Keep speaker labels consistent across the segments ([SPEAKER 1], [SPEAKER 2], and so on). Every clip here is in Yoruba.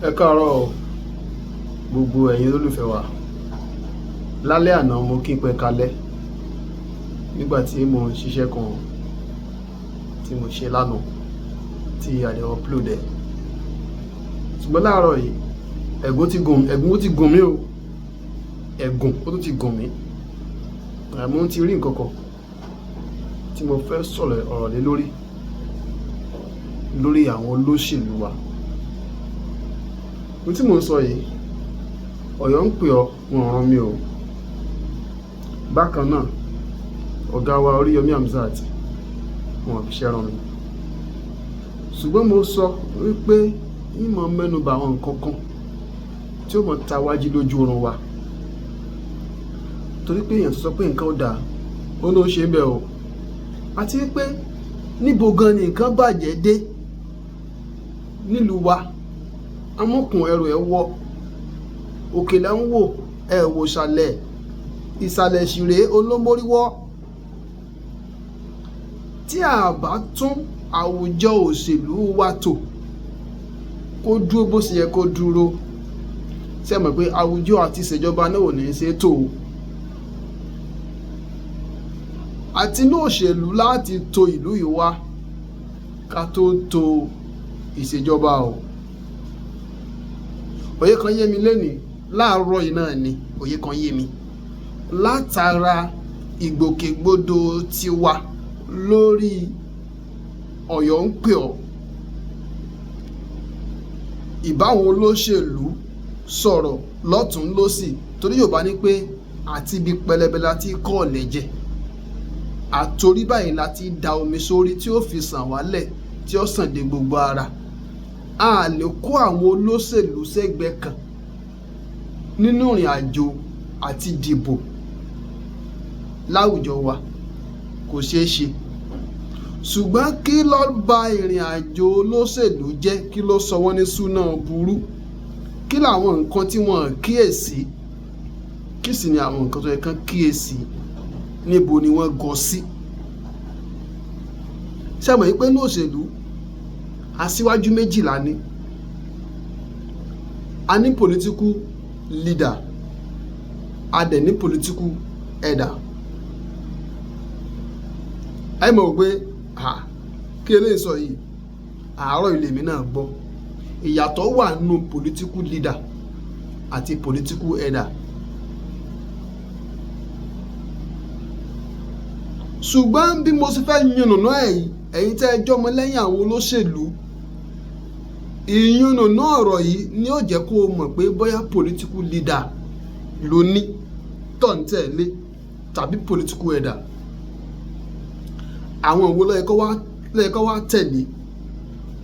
[SPEAKER 1] Ẹ káàárọ̀ o, gbogbo ẹ̀yin olólùfẹ́ wa. Lálẹ́ àná mo kí n pẹ́ kalẹ́ nígbà tí mo ń ṣiṣẹ́ kan tí mo ṣe lánàá tí a dẹ̀ upload ẹ̀. Ṣùgbọ́n láàárọ̀ yìí ẹ̀gún ó ti gùn mí o. Ẹ̀gún ó tún ti gùn mí. Àmọ́ ti rí nǹkan kan tí mo fẹ́ sọ̀rọ̀ ọ̀rọ̀ lé lórí àwọn olóṣèlú wa. Ohun tí mò ń sọ yìí, Ọ̀yọ́ ń pè ọ́, wọn rán mi o. Bákan náà, ọ̀gá wa Oríyọmí Hamzat, wọn fi ṣẹ́ rán mi. Ṣùgbọ́n mo sọ wípé ìmọ̀ mẹ́nuba àwọn nǹkan kan tí ó mọ̀ ta wájú lójú oorun wa. Torí pé èèyàn sọ pé nǹkan ó dáa, ó ló ń ṣe bẹ́ẹ̀ o. Àti wípé níbo gan ni nǹkan bàjẹ́ dé nílùú wa. Amọ̀kùn ẹrù ẹ̀ wọ òkè là ń wò ẹ̀ wò ìsàlẹ̀ ṣìrè olómóríwọ́. Tí a bá tún àwùjọ òṣèlú wa tò kó dúró bó ṣe yẹ kó dúró, ṣé ẹ mọ̀ pé àwùjọ àti ìṣèjọba náà ò ní ṣe tó o. Àti inú òṣèlú láti tò ìlú yìí wá ká tó tò ìṣèjọba o. Òye kan yé mi lénìí láàárọ̀ yìí náà ni òye kan yé mi látara ìgbòkègbodò tiwa lórí Ọ̀yọ́ ń pè ọ́. Ìbáwọn olóṣèlú sọ̀rọ̀ lọ́tún lósì, torí Yorùbá ní pé àti ibi pẹlẹbẹ láti kọ́ ọ̀lẹ́jẹ̀, àtorí báyìí láti da omi sórí tí ó fi sàn wálẹ̀ tí ó sàn dé gbogbo ara. A lè kó àwọn olóṣèlú sẹ́gbẹ̀ẹ́ kan nínú ìrìn àjò àti dìbò láwùjọ wa, kò ṣeé ṣe. Ṣùgbọ́n kí ló ba ìrìn àjò olóṣèlú jẹ́? Kí ló sọ wọ́n ní súná burú? Kí làwọn nǹkan tí wọ́n kíyèsí? Kí sì ni àwọn nǹkan tó yẹ kán kíyèsí? Níbo ni wọ́n gọ sí? Ṣé ẹ mọ̀ pé ní òṣèlú aṣíwájú méjìlá ni. A ní political leader, a dẹ̀ ní political header. Ẹ mọ̀ pé kí eléyìí sọ yìí, àárọ̀ ilé mi náà gbọ́. Ìyàtọ̀ wà nínú political leader àti political header. Ṣùgbọ́n bí mo ṣe fẹ́ yànnàná ẹ̀yin tẹ́ ẹ jọmọ lẹ́yìn àwọn olóṣèlú, ìyànnàná ọ̀rọ̀ yìí ni ó jẹ́ kó o mọ̀ pé bóyá political leader ló ní tó ń tẹ̀lé tàbí political header. Àwọn òwò ló yẹ kó wá tẹ̀lé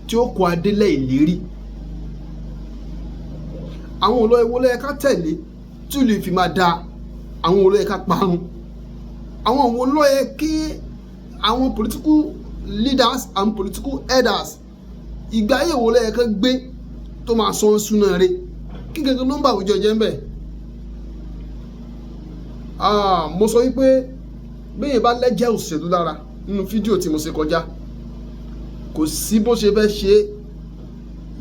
[SPEAKER 1] tí ó kó adélẹ̀ ìlérí. Àwọn òwò ló yẹ ká tẹ̀lé tí ó lè fi máa da. Àwọn òwò ló yẹ ká parun. Àwọn òwò ló yẹ kí àwọn political leaders and political headers ìgbà ayé wo ló yẹ ká gbé tó máa sọ súná rẹ̀. Kí gẹ́gẹ́ ló ń bá àwùjọ jẹ́ ń bẹ̀. Mo sọ wípé bẹ́ẹ̀ bá lẹ́jẹ̀ òṣèlú lára nínú fídíò tí mo ṣe kọjá, kò sí bó ṣe fẹ́ ṣe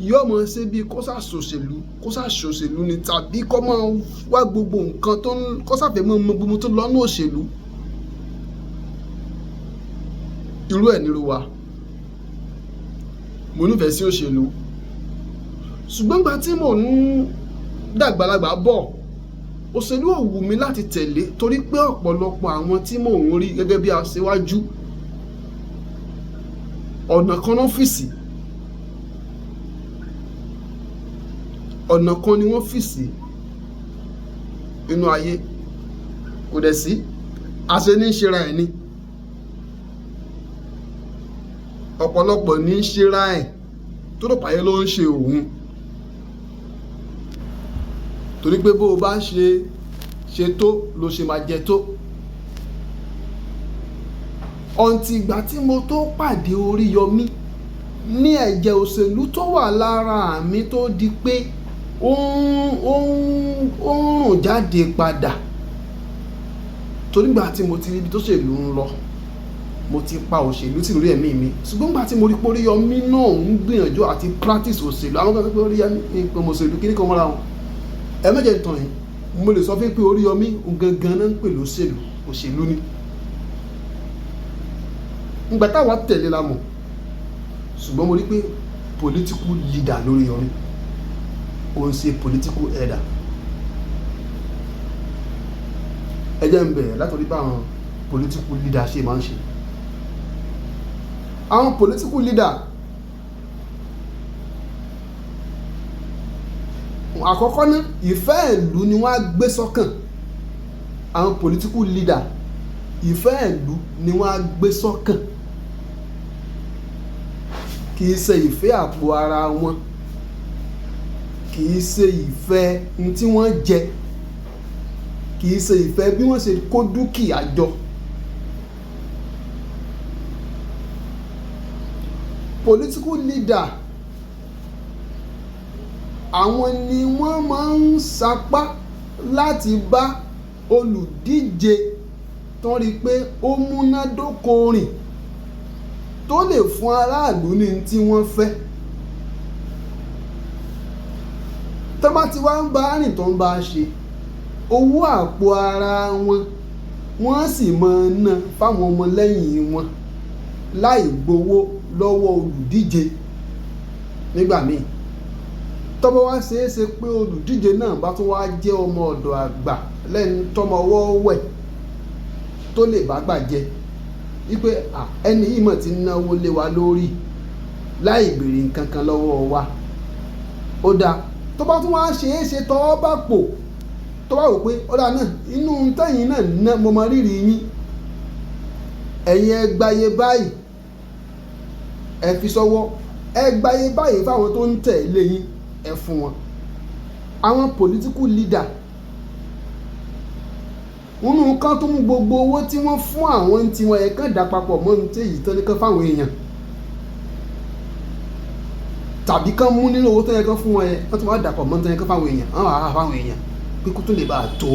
[SPEAKER 1] yóò mọ̀ ṣe bí kó ṣàṣòṣèlú ni, tàbí kó máa wá gbogbo nǹkan tó ń kó ṣàfẹ́ mọ́ gbogbo tó lọ́nà òṣèlú. Irú ẹ̀ nírú wa. Mo nífẹ̀ẹ́ sí òṣèlú, ṣùgbọ́n gbà tí mò ń dàgbàlagbà bọ̀, òṣèlú ò wù mí láti tẹ̀lé, torí pé ọ̀pọ̀lọpọ̀ àwọn tí mò ń rí gẹ́gẹ́ bí aṣíwájú ọ̀nà kan náà fìsì. Ọ̀nà kan ni wọ́n fìsì inú ayé. Kò dẹ̀ sí àṣẹ ní í ṣera ẹ̀ ni. Ọ̀pọ̀lọpọ̀ ní í ṣera ẹ̀ tó rò páyé ló ń ṣe òun. Torí pé bó o bá ṣe tó ló ṣe máa jẹ tó. Ọ̀ǹtì ìgbà tí mo tó pàdé Oríyọmí ní ẹ̀jẹ̀ òṣèlú tó wà lára mi tó di pé ó ń rùn jáde padà. Torí ìgbà tí mo ti rí ibi tó ṣèlú ń lọ, mo ti pa òṣèlú tí lórí ẹ̀mí mi, ṣùgbọ́n nígbà tí mo rí pé Oríyọmí náà ń gbìyànjú àti practice òṣèlú, àwọn kan pé Oríyọmí nǹkan òṣèlú kí ní kan mọ́ra wọn, ẹ má jẹ́ tàn yín, mo lè sọ fún pé Oríyọmí gangan náà ń pè lóṣèlú, òṣèlú ni. Ìgbà táwa tẹ̀lé la mọ̀, ṣùgbọ́n mo rí pé political leader lóríyọmí, ó ń ṣe political header. ẹ jẹ́ ń bẹ̀rẹ̀ látọ̀rí bá àwọn political leader ṣe máa ń ṣe. Àwọn political leader, àkọ́kọ́ ná, ìfẹ́ ìlú ni wọ́n á gbé sọ́kàn. Àwọn political leader, ìfẹ́ ìlú ni wọ́n á gbé sọ́kàn, kì í ṣe ìfẹ́ àpò ara wọn, kì í ṣe ìfẹ́ ní tí wọ́n jẹ, kì í ṣe ìfẹ́ bí wọ́n ṣe kó dúkìá jọ. Political leader, àwọn ni wọ́n máa ń sapá láti bá olùdíje tó rí pé ó múnádóko rìn, tó lè fún aráàlú ní tí wọ́n fẹ́. Tó bá ti wá ń bá rìn tó ń bá ṣe, owó àpò ara wọn wọ́n sì máa ná fáwọn ọmọlẹ́yìn wọn láì gbowó lọ́wọ́ olùdíje. Nígbà míì tó bá wá ṣeé ṣe pé olùdíje náà bá tún wá jẹ́ ọmọ ọ̀dọ̀ àgbà lẹ́ni tọ́mọ ọwọ́ wẹ̀ tó lè bá gbàjẹ́ wípé ẹni yìí mọ̀ ti náwó lé wa lórí láì béèrè nǹkan kan lọ́wọ́ wa. Ó dáa, tó bá tún wá ṣeé ṣe tọ́wọ́ bá pò, tó bá wò pé ó dáa náà, inú tẹ̀yìn náà ná mo mọ rírì yín, ẹ̀yin ẹ gbáyé báyìí, ẹ fi sọ́wọ́, ẹ gbáyé báyìí fáwọn tó ń tẹ̀lé yín, ẹ fún wọn. Àwọn political leader, nínú kan tó mú gbogbo owó tí wọ́n fún àwọn tí wọ́n yẹ kán dà papọ̀ mọ́ ní tí èyí tán ní kán fáwọn èèyàn, tàbí kán mú nínú owó tó yẹ kán fún wọn yẹn, wọ́n tún wá dàpọ̀ mọ́ ní tó yẹ kán fáwọn èèyàn, wọ́n wà á fáwọn èèyàn pé kó tó lè bá a tó.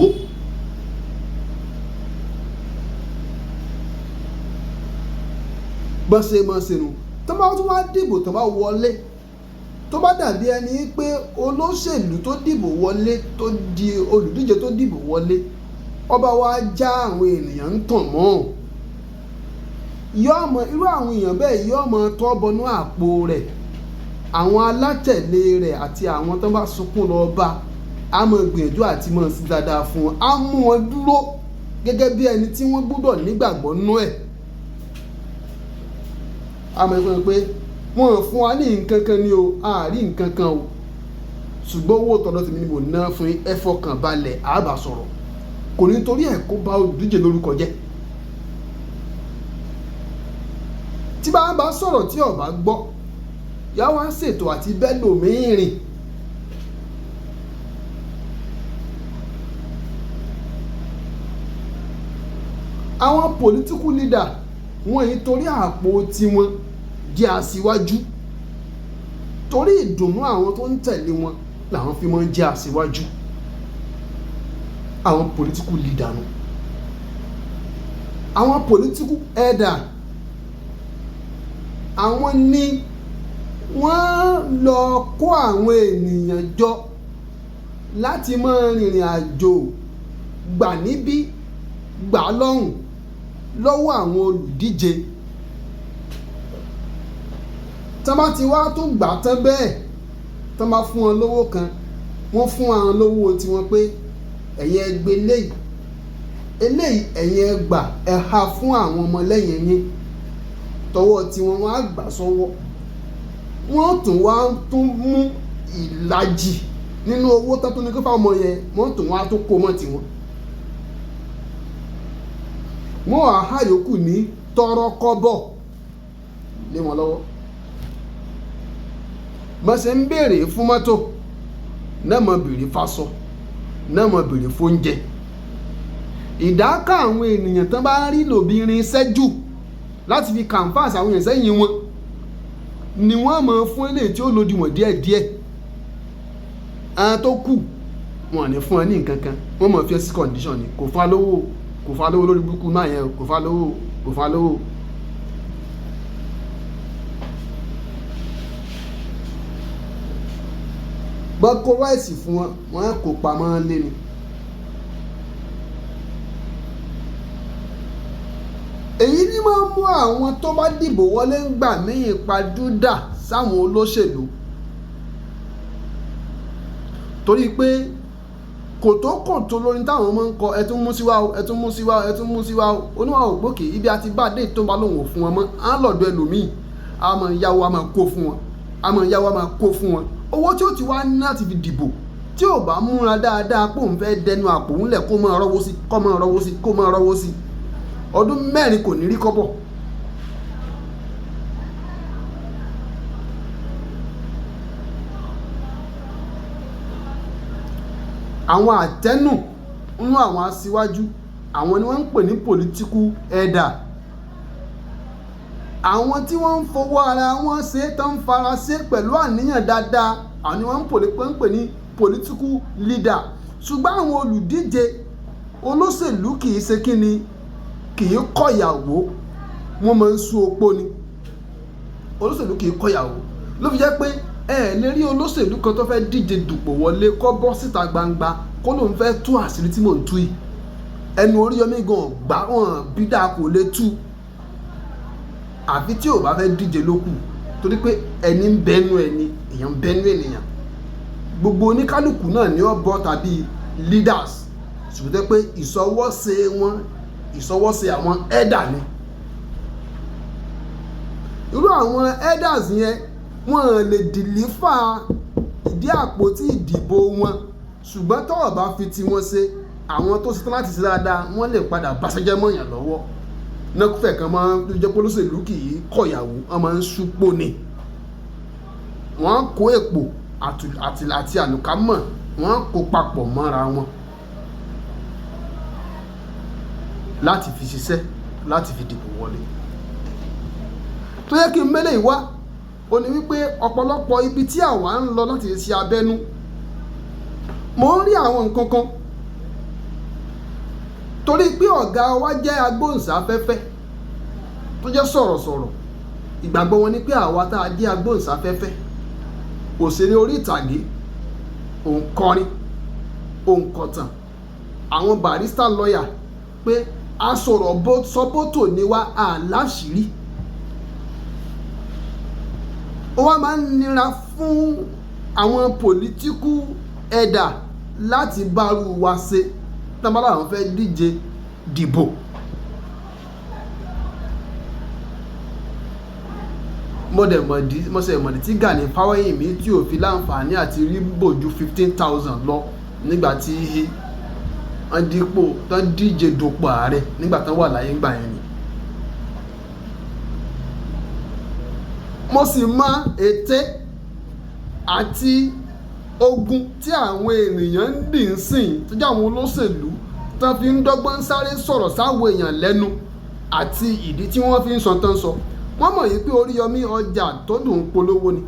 [SPEAKER 1] Bọ́n ṣe máa ṣe nu, tó bá tún wá dìbò tó bá wọlé, tó bá dàbí ẹni pé olóṣèlú tó dìbò wọlé, tó di olùdíje tó dìbò wọlé, ọba wa já àwọn ènìyàn ń tàn mọ́, yóò mọ irú àwọn èèyàn bẹ́ẹ̀ yóò mọ tọ́ bọnú àpò rẹ̀. Àwọn alátẹ̀lé rẹ̀ àti àwọn tó bá sunkún lọ bá a mọ gbìyànjú àti mọ̀ sí dáadáa fún wọn, á mú wọn dúró gẹ́gẹ́ bí ẹni tí wọ́n gbọ́dọ̀ nígbàgbọ́ nú ẹ̀. A mọ̀ ìpín pé wọ́n fún wa ní nǹkan kan ní o, a rí nǹkan kan o, ṣùgbọ́n owó tọ́lọ́ tèmi ni mo ná fún ẹ fọkàn balẹ̀, a bá sọ̀rọ̀, kò ní torí ẹ̀ kó bá olùdíje lórúkọ jẹ́. Tí bá sọ̀rọ̀ tí ọba gbọ́, yá wá ṣètò àti bẹ́ẹ̀ lòmíì rìn. Àwọn political leader wọ́n yìí torí àpò tiwọn jẹ́ aṣíwájú, torí ìdùnnú àwọn tó ń tẹ̀lé wọn làwọn fi máa ń jẹ́ aṣíwájú. Àwọn political leader nù. Àwọn political header, àwọn ni wọ́n lọ kó àwọn ènìyàn jọ láti máa rìnrìn àjò gbà níbí gbà lọ́hùn lọ́wọ́ àwọn olùdíje. Tán bá ti wá tó gbà tán bẹ́ẹ̀, tán bá fún wọn lówó kan, wọ́n fún àwọn lówó tiwọn pé ẹ̀yin ẹ gbé eléyìí ẹ̀yin ẹ gbà ẹ ha fún àwọn ọmọlẹ́yìn yín, tọwọ́ tiwọn wọ́n á gbà sọ́wọ́. Wọ́n tún wá tún mú ìlàjì nínú owó tó ní kó fáwọn ọmọ yẹn, wọ́n tún wá tó kó mọ́ tiwọn. Wọ́n wá há yòókù ní tọrọkọ́bọ̀ lé wọn lọ́wọ́. Bọ́n ṣe ń béèrè fún mọ́tò náà mọ̀ béèrè fásọ, náà mọ̀ béèrè fóúnjẹ. Ìdáká àwọn ènìyàn tán bá rí lòbìnrin sẹ́jù láti fi canvas àwọn èèyàn sẹ́yìn wọn ni wọ́n mọ̀ fún eléyìí tí ó lòdìwọ̀n díẹ̀díẹ̀. Àwọn tó kù wọn ní fún ẹ ní nǹkan kan, wọ́n mọ̀ fi ẹ́ sí condition ni, kò fún wa lówó lórí burúkú náà yẹn, kò fún wa lówó. bọ́n kó ráìsì fún wọn wọ́n kó pamọ́ lé ni. èyí ni máa ń mú àwọn tó bá dìbò wọlé ń gbà míì padúdà sáwọn olóṣèlú torí pé kòtókòtó lórí táwọn máa ń kọ ẹtún mú síwá o ẹtún mú síwá o ẹtún mú síwá o oníwà ògbókè ibi àti bá dé tó bá lòun ò fún wọn mọ́ á lọ́dọ̀ ẹlòmíì a máa yáwó a máa kó fún wọn a máa yáwó a máa kó fún wọn owó tí ó ti wá ní láti fi dìbò tí ò bá múra dáadáa pé òun fẹ́ dẹnu àpò ńlẹ̀ kó máa rọ́wọ́ sí kó máa rọ́wọ́ sí kó máa rọ́wọ́ sí ọdún mẹ́rin kò ní rí kọ́bọ̀. àwọn àtẹ́nù nínú àwọn aṣíwájú àwọn ni wọ́n ń pè ní political elder àwọn tí wọ́n ń fowó ara wọn ṣe tán ń fara ṣe pẹ̀lú àníyàn dáadáa àwọn ni wọ́n ń pè ní political leader ṣùgbọ́n àwọn olùdíje olóṣèlú kì í ṣe kíni kì í kọ̀yàwó wọ́n máa ń sun opó ni olóṣèlú kì í kọ̀yàwó ló fi jẹ́ pé ẹ lè rí olóṣèlú kan tó fẹ́ díje dùpò wọlé kó bọ́ síta gbangba kó lóun fẹ́ tú àṣírí tí mò ń tú yìí ẹnu Oríyọmí gan gbà wọn bí dáa kò lè tú àfi tí ò bá fẹ́ díje lókù torí pé ẹni ń bẹnu ẹni èèyàn ń bẹnu ènìyàn gbogbo oníkálukú náà ni ó bọ́ tàbí leaders ṣùgbọ́n pé ìsọwọ́ṣe àwọn elder ni irú àwọn elders yẹn wọ́n lè dìlífà ìdí àpótí ìdìbò wọn ṣùgbọ́n tọ́wọ́ bá fi ti wọn ṣe àwọn tó ṣetán láti ṣe dáadáa wọ́n lè padà bàṣẹ́jẹ́ mọ́yàn lọ́wọ́ nákúfẹ̀ kan máa ń jẹ́ polóṣèlú kì í kọ̀yàwó wọ́n máa ń ṣúpó ni wọ́n kó èpò àti àlùkámọ̀ wọ́n kó papọ̀ mọ́ra wọn láti fi ṣiṣẹ́ láti fi dìbò wọlé tó yẹ kí n mẹ́lẹ̀ ìwá ó ní wípé ọ̀pọ̀lọpọ̀ ibi tí àwa ń lọ láti ṣe abẹ́nú mo ń rí àwọn nǹkan kan torí pé ọ̀gá wa jẹ́ agbóhùnsáfẹ́fẹ́ tó jẹ́ sọ̀rọ̀sọ̀rọ̀ ìgbàgbọ́ wọn ni pé àwa tá a jẹ́ agbóhùnsáfẹ́fẹ́ òṣèré orí ìtàgé òǹkọrin òǹkọ̀tàn àwọn barista lọ́yà pé a sọ̀rọ̀ sọ́bọ́tò ni wá àláṣìírí ó wá máa ń nira fún àwọn political elder láti bárú wa ṣe tábàlà àwọn fẹ́ díje dìbò mọ̀dẹ̀ tí Gani Fáwẹ́hìnmí tí ò fi láǹfààní àti rí bòjú 15,000 lọ nígbà tí wọ́n díje dupò ààrẹ nígbà tán wà láyé ńgbà yẹn ni. mo sì mọ ète àti ogun tí àwọn ènìyàn ń dì ń sìn tó jẹ́ àwọn olóṣèlú tán fi ń dọ́gbọ́n sáré sọ̀rọ̀ sáwọn èèyàn lẹ́nu àti ìdí tí wọ́n fi ń sọ tán sọ wọ́n mọ̀ yìí pé Oríyọmí ọjà tó dùn ún polówó ni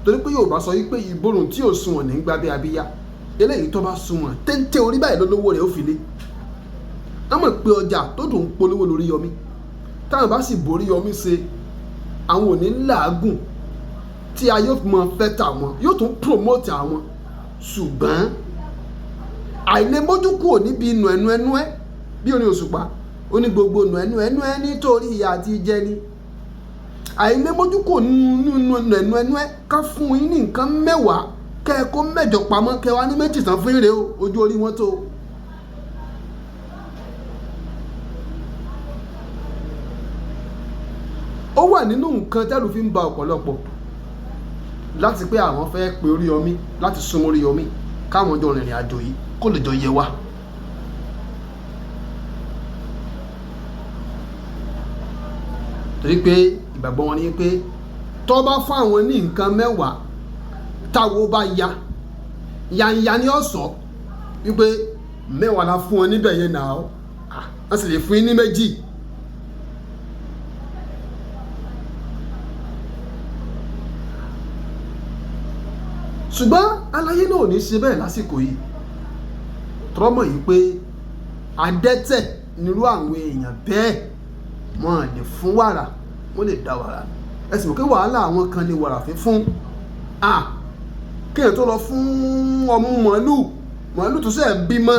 [SPEAKER 1] torí pé Yorùbá sọ wípé ìborùn tí ò sunwọ̀n ní gbábẹ́ abíyá eléyìí tó bá sunwọ̀n téńté orí báyìí lólówó rẹ̀ ó fi lé wọ́n mọ̀ pé ọjà tó dùn ún polówó lóríyọmí táwọn bá sì boríyọmí ṣe àwọn ò ní làágùn tí a yóò mọ fẹ́ tà wọn yóò tún promote àwọn ṣùgbọ́n àìlèmójúkú ò níbi inú ẹnu ẹ bí orin Òṣùpá ó ní gbogbo inú ẹnu ẹ nítorí ìyà àti ìjẹni àìlèmójúkú nínú ẹnu ẹ ká fún yín ní nǹkan mẹ́wàá kẹ́ ẹ kó mẹ́jọ pamọ́ kẹ́ wá ní méjì tán fún ìrè ojú orí wọn tó. ó wà nínú nǹkan tẹ́lù fi ń ba ọ̀pọ̀lọpọ̀ láti pé àwọn fẹ́ pe Oríyọmí láti súnmọ́ Oríyọmí káwọn jọ rìnrìn àjò yìí kó lè jọ yẹ wá. torí pé ìgbàgbọ́ wọn ni pé tó bá fún àwọn ní nǹkan mẹ́wàá táwo bá yanya ni ó sọ wípé mẹ́wàá la fún ọ níbẹ̀ yẹn náà wọ́n sì lè fún yín ní méjì. ṣùgbọ́n aláyé náà ò ní ṣe bẹ́ẹ̀ lásìkò yìí tọ́mọ̀ yìí pé adẹ́tẹ̀ nírú àwọn èèyàn bẹ́ẹ̀ wọ́n lè fún wàrà wọ́n lè dá wàrà ẹ̀sìn mọ̀ pé wàhálà àwọn kan ní wàrà fífún kéèyàn tó lọ fún ọmú màálù tó sẹ̀ bímọ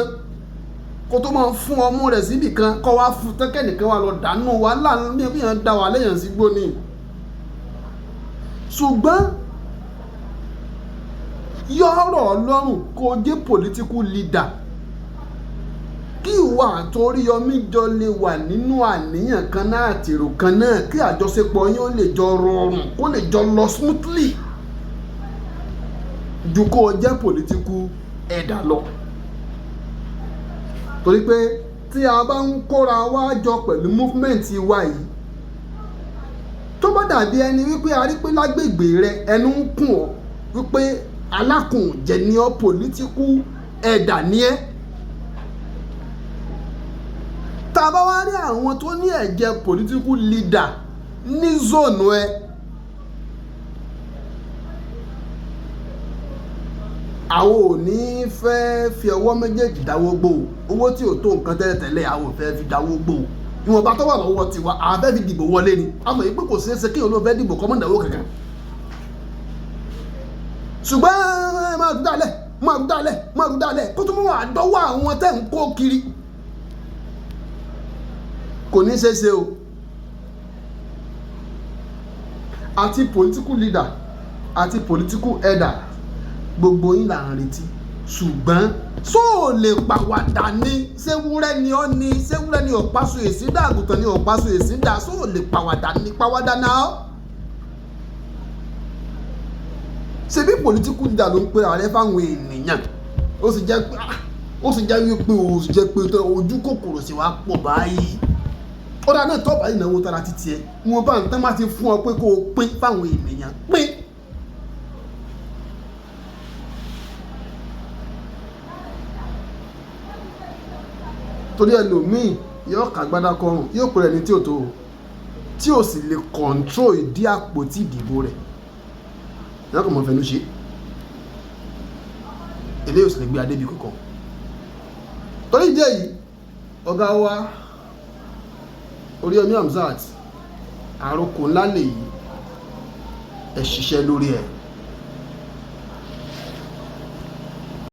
[SPEAKER 1] kó tó máa fún ọmú rẹ̀ síbì kan kọ́ wá fún tẹ́kẹ̀nìkan wà lọ dànù wà láàánú bí èèyàn dá wà lẹ́yìn sí gbóni. ṣùgbọ́n yọ̀rọ̀ ọlọ́run kó jẹ́ political leader kí ìwà àtòríyọmí jọ lè wà nínú àníyàn kan náà àtèrò kan náà kí àjọṣepọ̀ yín ó lè jọ rọrùn kó lè jọ lọ smoothly ju kó o jẹ́ political ẹ̀dà lọ. torí pé tí a bá ń kóra wá jọ pẹ̀lú movement wa yìí tó bá dàbí ẹni wípé a rí pé lágbègbè rẹ ẹnu ń kùn ọ́ wípé alákùnjẹ ni ọ́ political ẹ̀dà ni ẹ́. tá a bá wá rí àwọn tó ní ẹ̀jẹ̀ political leader ní zone ẹ àwọn ò ní fẹ́ fi ọwọ́ méjèèjì dáwọ́ gbò owó tí ò tó nǹkan tẹ́lẹ̀tẹ́lẹ̀ àwọn ò fẹ́ fi dáwọ́ gbò ìwọ̀nba tó wà lọ́wọ́ tiwa àwọn fẹ́ fi dìbò wọlé ni àmọ́ yìí pé kò ṣeé ṣe kí òun ló fẹ́ dìbò kọ́mọ́ ìdáwó kankan. ṣùgbọ́n máa rú dálẹ̀ kó tó mọ́ àdọ́wọ́ àwọn tẹ́ ń kó kiri kò ní ṣeé ṣe o. àti political leader àti political elder gbogbo yín là ń retí ṣùgbọ́n só lè pàwàdà ní ṣéwúrẹ́ ni ọ́ ní ṣéwúrẹ́ ni ọ̀páṣọ èsì dá àgùntàn ni ọ̀páṣọ èsì dá só lè pàwàdà ní pàwàdà náà. ṣe bí political leader ló ń pe ààrẹ fáwọn ènìyàn ó sì jẹ́ wípé ó sì jẹ́ pé ojú kòkòrò sì wá pọ̀ báyìí. ó dáa náà tọ́ọ̀bù ìnáwó tara títí ẹ wọn bá ń tán bá ti fún ọ pé kó o pín fáwọn ènìyàn pín. torí ẹlòmíì yóò kàgbádá kọrùn yóò pè rẹ̀ ní tí ò tó o tí ò sì lè control ìdí àpótí ìdìbò rẹ̀ yóò kàn mọ́ fẹnu ṣe eléyìí ò sì lè gbé adébí kankan. torí ìdí èyí ọ̀gá wa Oríyọmí Hamzat àròkọ ńlá lèyí ẹ ṣiṣẹ́ lórí ẹ̀.